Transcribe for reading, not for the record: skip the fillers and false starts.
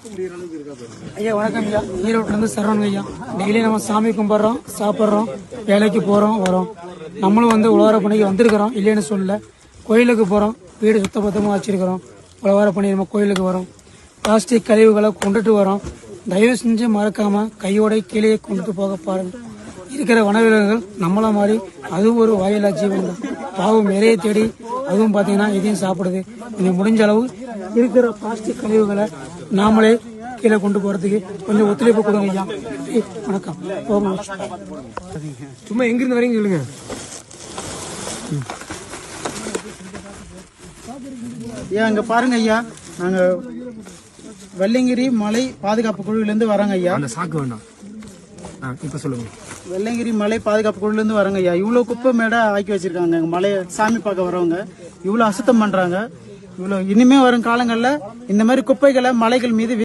ஐயா வணக்கம் ஐயா. ஈரோட்டிலேருந்து சரவணன் ஐயா. டெய்லி நம்ம சாமி கும்பிட்றோம், சாப்பிட்றோம், வேலைக்கு போகிறோம், வரோம். நம்மளும் உழவார பணிக்கு வந்திருக்கிறோம், இல்லைன்னு சொல்லல. கோயிலுக்கு போகிறோம், வீடு சுத்தபத்தமாக வச்சிருக்கிறோம். உழவார பணி நம்ம கோயிலுக்கு வரோம். பிளாஸ்டிக் கழிவுகளை கொண்டுட்டு வரோம். தயவு செஞ்சு மறக்காம கையோட கீழே கொண்டுட்டு போக பாருங்க. இருக்கிற வனவிலங்குகள் நம்மள மாதிரி அதுவும் ஒரு வாயிலா ஜீவன் தான். பாவம் இறையை தேடி அதுவும் பார்த்தீங்கன்னா இதையும் சாப்பிடுது. கொஞ்சம் முடிஞ்ச அளவு இருக்கிற பிளாஸ்டிக் கழிவுகளை நாமளே கீழே கொண்டு போறதுக்கு கொஞ்சம் ஒத்துழைப்பு கொடுங்க ஐயா. வணக்கம். சும்மா எங்கிருந்து வரீங்க சொல்லுங்க. ஐயா இங்க பாருங்க ஐயா, நாங்க வெள்ளங்கிரி மலை பாதுகாப்பு குழுவிலிருந்து வரோங்க ஐயா. அந்த சாக்கு வேண்டாம், இப்ப சொல்லுங்க. வெள்ளங்கிரி மலை பாதுகாப்பு குழுவிலிருந்து வரோங்க ஐயா. இவ்வளவு குப்பை மேடை ஆக்கி வச்சிருக்காங்க. எங்க மலையை சாமி பார்க்க வரவங்க இவ்வளவு அசுத்தம் பண்றாங்க. இவ்வளவு இனிமே வரும் காலங்கள்ல இந்த மாதிரி குப்பைகளை மலைகள் மீது